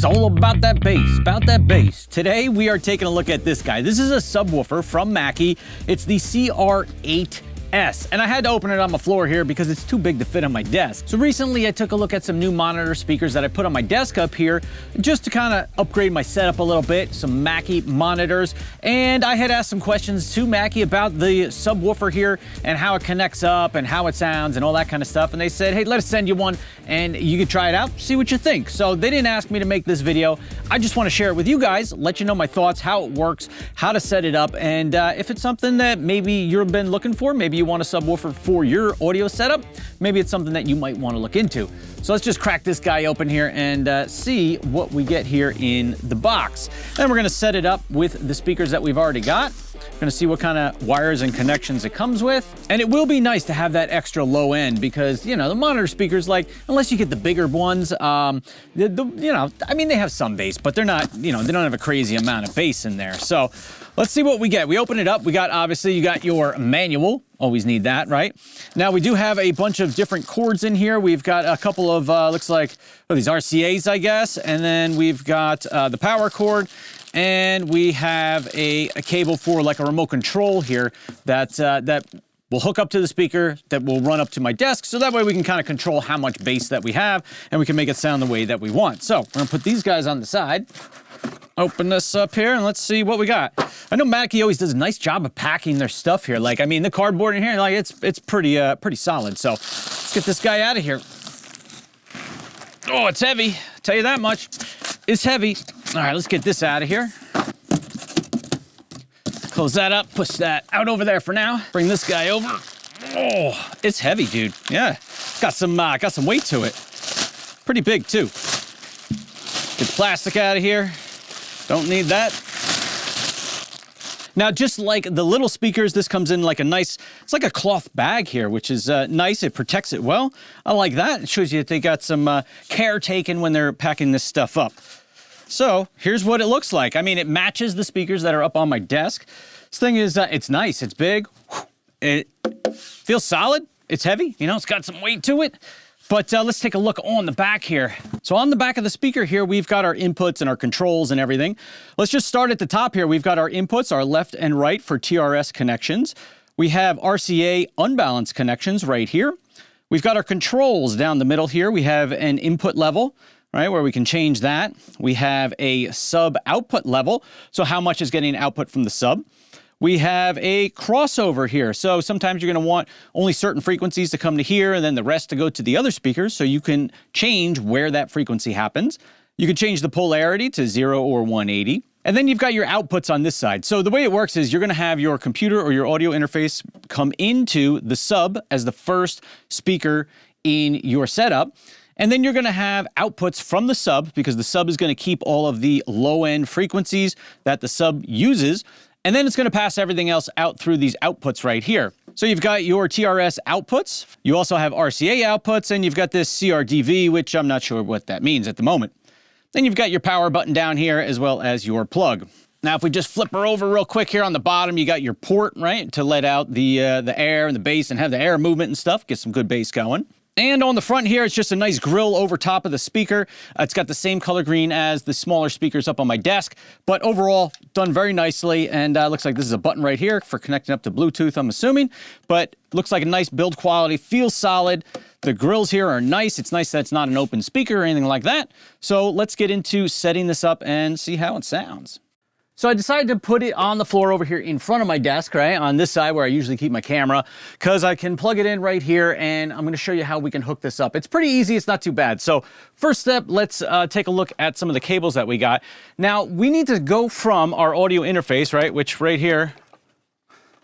all about that bass, about that bass. Today we are taking a look at this guy. This is a subwoofer from Mackie. It's the CR8S. And I had to open it on the floor here because it's too big to fit on my desk. So recently I took a look at some new monitor speakers that I put on my desk up here just to kind of upgrade my setup a little bit, some Mackie monitors. And I had asked some questions to Mackie about the subwoofer here and how it connects up and how it sounds and all that kind of stuff. And they said, hey, let us send you one and you can try it out, see what you think. So they didn't ask me to make this video. I just want to share it with you guys, let you know my thoughts, how it works, how to set it up. And if it's something that maybe you've been looking for, maybe you want a subwoofer for your audio setup, maybe it's something that you might want to look into. So let's just crack this guy open here and see what we get here in the box. Then we're going to set it up with the speakers that we've already got. We're going to see what kind of wires and connections it comes with. And it will be nice to have that extra low end because, you know, the monitor speakers, like, unless you get the bigger ones, you know, I mean, they have some bass, but they're not, you know, they don't have a crazy amount of bass in there. So let's see what we get. We open it up. We got, obviously, you got your manual. Always need that, right? Now, we do have a bunch of different cords in here. We've got a couple of, looks like, these RCAs, I guess. And then we've got the power cord. And we have a cable for like a remote control here that will hook up to the speaker, that will run up to my desk. So that way we can kind of control how much bass that we have and we can make it sound the way that we want. So we're gonna put these guys on the side. Open this up here and let's see what we got. I know Mackie always does a nice job of packing their stuff here. Like, I mean, the cardboard in here, like it's pretty solid. So let's get this guy out of here. Oh, it's heavy. I'll tell you that much. It's heavy. All right, let's get this out of here. Close that up, push that out over there for now. Bring this guy over. Oh, it's heavy, dude. Yeah, got some weight to it. Pretty big too. Get the plastic out of here. Don't need that. Now, just like the little speakers, this comes in like a nice, it's like a cloth bag here, which is nice. It protects it well. I like that. It shows you that they got some care taken when they're packing this stuff up. So here's what it looks like. I mean, it matches the speakers that are up on my desk. This thing is, it's nice. It's big. It feels solid. It's heavy. You know, it's got some weight to it. But let's take a look on the back here. So on the back of the speaker here, we've got our inputs and our controls and everything. Let's just start at the top here. We've got our inputs, our left and right for TRS connections. We have RCA unbalanced connections right here. We've got our controls down the middle here. We have an input level, right, where we can change that. We have a sub output level, so how much is getting output from the sub. We have a crossover here. So sometimes you're gonna want only certain frequencies to come to here and then the rest to go to the other speakers, so you can change where that frequency happens. You can change the polarity to 0 or 180. And then you've got your outputs on this side. So the way it works is you're gonna have your computer or your audio interface come into the sub as the first speaker in your setup. And then you're gonna have outputs from the sub because the sub is gonna keep all of the low-end frequencies that the sub uses. And then it's gonna pass everything else out through these outputs right here. So you've got your TRS outputs. You also have RCA outputs, and you've got this CRDV, which I'm not sure what that means at the moment. Then you've got your power button down here as well as your plug. Now, if we just flip her over real quick here on the bottom, you got your port, right, to let out the air and the bass and have the air movement and stuff, get some good bass going. And on the front here, it's just a nice grill over top of the speaker. It's got the same color green as the smaller speakers up on my desk, but overall done very nicely. And looks like this is a button right here for connecting up to Bluetooth, I'm assuming, but looks like a nice build quality, feels solid. The grills here are nice. It's nice that it's not an open speaker or anything like that. So let's get into setting this up and see how it sounds. So I decided to put it on the floor over here in front of my desk, right, on this side where I usually keep my camera, because I can plug it in right here, and I'm going to show you how we can hook this up. It's pretty easy. It's not too bad. So first step, let's take a look at some of the cables that we got. Now, we need to go from our audio interface, right, which right here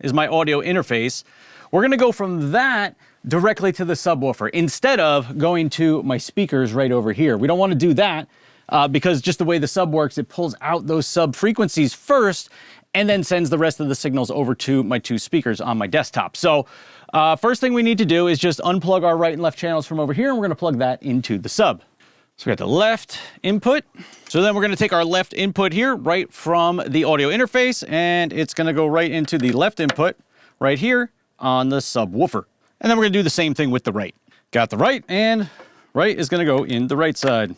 is my audio interface. We're going to go from that directly to the subwoofer instead of going to my speakers right over here. We don't want to do that. Because just the way the sub works, it pulls out those sub frequencies first and then sends the rest of the signals over to my two speakers on my desktop. So first thing we need to do is just unplug our right and left channels from over here, and we're gonna plug that into the sub. So we got the left input. So then we're gonna take our left input here right from the audio interface, and it's gonna go right into the left input right here on the subwoofer. And then we're gonna do the same thing with the right. Got the right, and right is gonna go in the right side.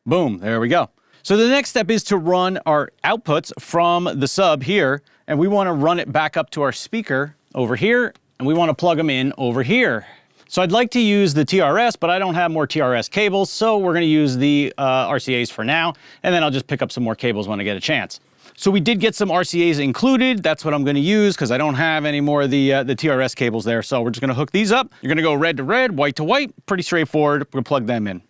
Boom, there we go. So the next step is to run our outputs from the sub here, and we want to run it back up to our speaker over here, and we want to plug them in over here. So I'd like to use the TRS, but I don't have more TRS cables, so we're going to use the RCAs for now, and then I'll just pick up some more cables when I get a chance. So we did get some RCAs included. That's what I'm going to use because I don't have any more of the TRS cables there. So we're just going to hook these up. You're going to go red to red, white to white. Pretty straightforward. We're going to plug them in.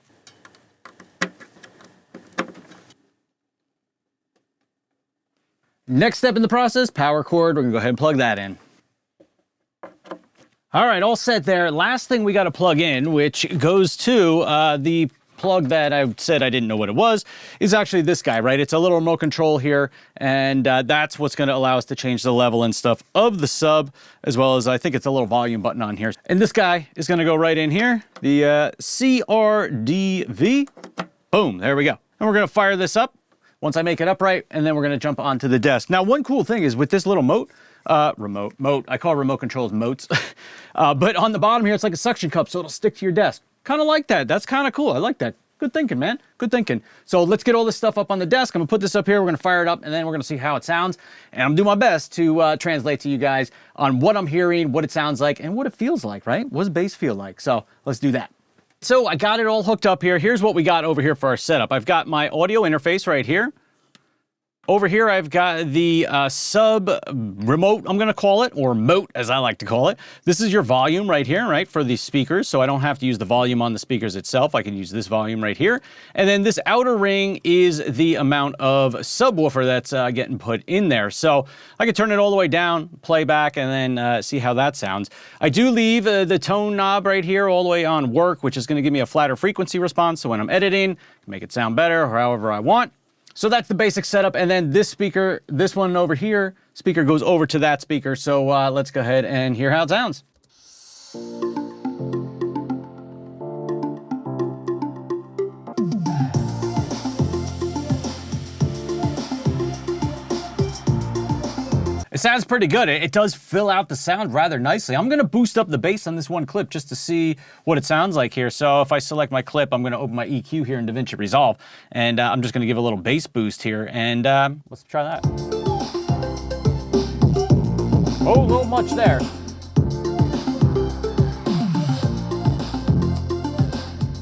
Next step in the process, power cord. We're going to go ahead and plug that in. All right, all set there. Last thing we got to plug in, which goes to the plug that I said I didn't know what it was, is actually this guy, right? It's a little remote control here, and that's what's going to allow us to change the level and stuff of the sub, as well as I think it's a little volume button on here. And this guy is going to go right in here, the CRDV. Boom, there we go. And we're going to fire this up once I make it upright, and then we're going to jump onto the desk. Now, one cool thing is with this little moat, I call remote controls moats, but on the bottom here, it's like a suction cup, so it'll stick to your desk. Kind of like that. That's kind of cool. I like that. Good thinking, man. Good thinking. So let's get all this stuff up on the desk. I'm going to put this up here. We're going to fire it up, and then we're going to see how it sounds. And I'm doing my best to translate to you guys on what I'm hearing, what it sounds like, and what it feels like, right? What does bass feel like? So let's do that. So I got it all hooked up here. Here's what we got over here for our setup. I've got my audio interface right here. Over here, I've got the sub remote, I'm going to call it, or moat, as I like to call it. This is your volume right here, right, for the speakers, so I don't have to use the volume on the speakers itself. I can use this volume right here. And then this outer ring is the amount of subwoofer that's getting put in there. So I can turn it all the way down, play back, and then see how that sounds. I do leave the tone knob right here all the way on work, which is going to give me a flatter frequency response, so when I'm editing, I can make it sound better or however I want. So that's the basic setup, and then this speaker, this one over here, speaker goes over to that speaker. So let's go ahead and hear how it sounds. It sounds pretty good. It does fill out the sound rather nicely. I'm gonna boost up the bass on this one clip just to see what it sounds like here. So if I select my clip, I'm gonna open my EQ here in DaVinci Resolve, and I'm just gonna give a little bass boost here, and let's try that. Oh, a little much there.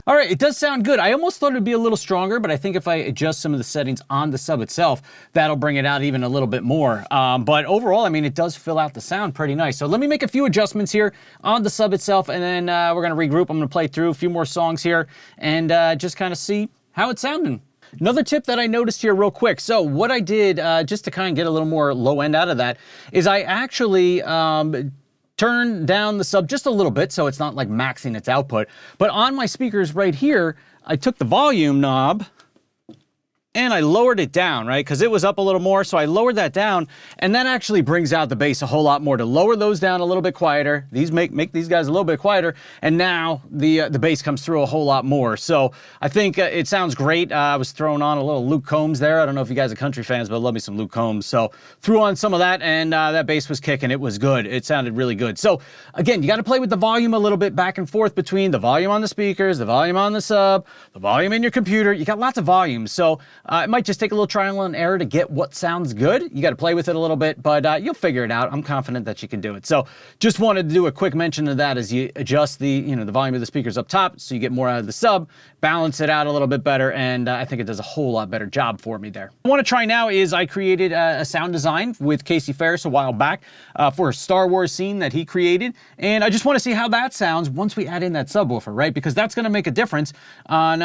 All right, it does sound good. I almost thought it'd be a little stronger, but I think if I adjust some of the settings on the sub itself, that'll bring it out even a little bit more. But overall, I mean, it does fill out the sound pretty nice. So let me make a few adjustments here on the sub itself, and then we're gonna regroup. I'm gonna play through a few more songs here and just kind of see how it's sounding. Another tip that I noticed here real quick. So what I did, just to kind of get a little more low end out of that, is I actually turn down the sub just a little bit so it's not like maxing its output. But on my speakers right here, I took the volume knob and I lowered it down, right? Because it was up a little more, so I lowered that down, and that actually brings out the bass a whole lot more. To lower those down a little bit quieter, these make these guys a little bit quieter, and now the bass comes through a whole lot more. So I think it sounds great. I was throwing on a little Luke Combs there. I don't know if you guys are country fans, but I love me some Luke Combs. So threw on some of that, and that bass was kicking. It was good. It sounded really good. So again, you got to play with the volume a little bit back and forth between the volume on the speakers, the volume on the sub, the volume in your computer. You got lots of volumes. So it might just take a little trial and error to get what sounds good. You got to play with it a little bit, but you'll figure it out. I'm confident that you can do it. So just wanted to do a quick mention of that as you adjust the volume of the speakers up top so you get more out of the sub, balance it out a little bit better, and I think it does a whole lot better job for me there. What I want to try now is I created a sound design with Casey Ferris a while back for a Star Wars scene that he created, and I just want to see how that sounds once we add in that subwoofer, right? Because that's going to make a difference on,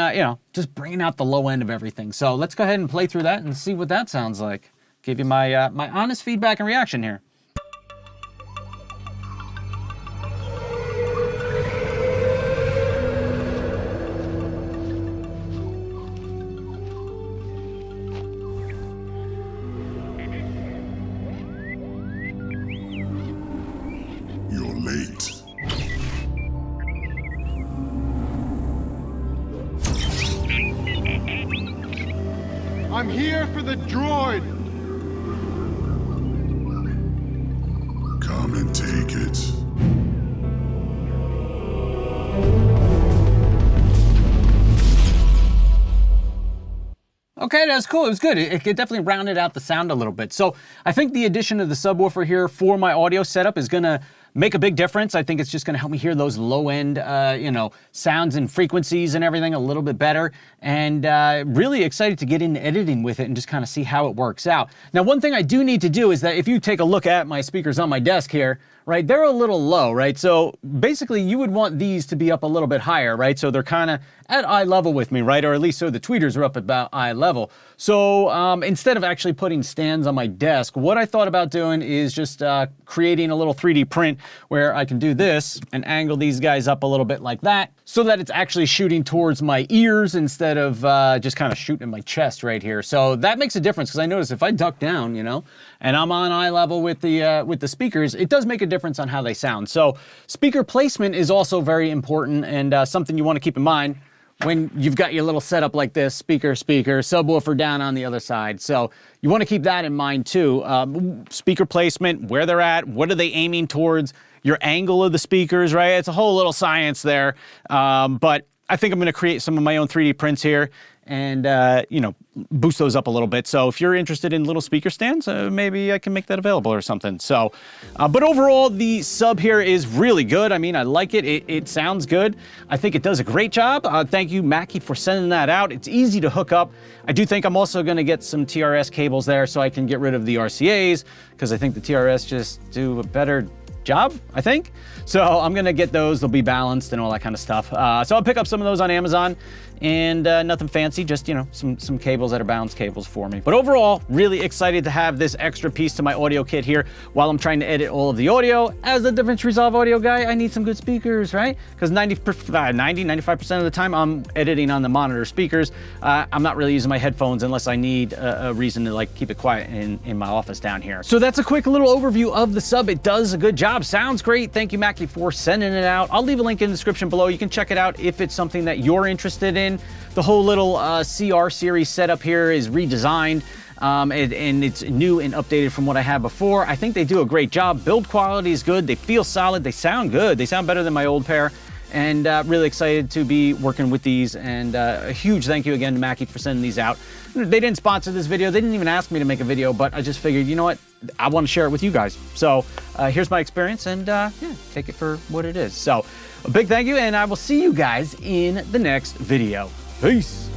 just bringing out the low end of everything. So let's go ahead and play through that and see what that sounds like. Give you my my honest feedback and reaction here. You're late. I'm here for the droid! Come and take it. Okay, that's cool. It was good. It definitely rounded out the sound a little bit. So I think the addition of the subwoofer here for my audio setup is gonna make a big difference. I think it's just gonna help me hear those low end, you know, sounds and frequencies and everything a little bit better. And really excited to get into editing with it and just kind of see how it works out. Now, one thing I do need to do is that if you take a look at my speakers on my desk here, right, they're a little low, right? So basically you would want these to be up a little bit higher, right? So they're kind of at eye level with me, right? Or at least so the tweeters are up about eye level. So instead of actually putting stands on my desk, what I thought about doing is just creating a little 3D print where I can do this and angle these guys up a little bit like that so that it's actually shooting towards my ears instead of just kind of shooting my chest right here. So that makes a difference because I notice if I duck down, you know, and I'm on eye level with the speakers, it does make a difference on how they sound. So speaker placement is also very important and something you want to keep in mind when you've got your little setup like this, speaker, subwoofer down on the other side. So you want to keep that in mind too. Speaker placement, where they're at, what are they aiming towards, your angle of the speakers, right? It's a whole little science there. But I think I'm going to create some of my own 3D prints here and, you know, boost those up a little bit. So if you're interested in little speaker stands, maybe I can make that available or something. So, but overall, the sub here is really good. I mean, I like it. It sounds good. I think it does a great job. Thank you, Mackie, for sending that out. It's easy to hook up. I do think I'm also going to get some TRS cables there so I can get rid of the RCAs because I think the TRS just do a better job, I think. So I'm gonna get those, they'll be balanced and all that kind of stuff. So I'll pick up some of those on Amazon and nothing fancy, just, you know, some cables that are balanced cables for me. But overall, really excited to have this extra piece to my audio kit here while I'm trying to edit all of the audio. As a DaVinci Resolve audio guy, I need some good speakers, right? Because 95% of the time I'm editing on the monitor speakers. I'm not really using my headphones unless I need a reason to like keep it quiet in my office down here. So that's a quick little overview of the sub. It does a good job, sounds great. Thank you, Mackie, for sending it out. I'll leave a link in the description below. You can check it out if it's something that you're interested in. The whole little CR series setup here is redesigned and it's new and updated from what I had before. I think they do a great job. Build quality is good. They feel solid. They sound good. They sound better than my old pair. And really excited to be working with these. And a huge thank you again to Mackie for sending these out. They didn't sponsor this video. They didn't even ask me to make a video, but I just figured, you know what? I want to share it with you guys. So here's my experience and yeah, take it for what it is. So a big thank you and I will see you guys in the next video. Peace.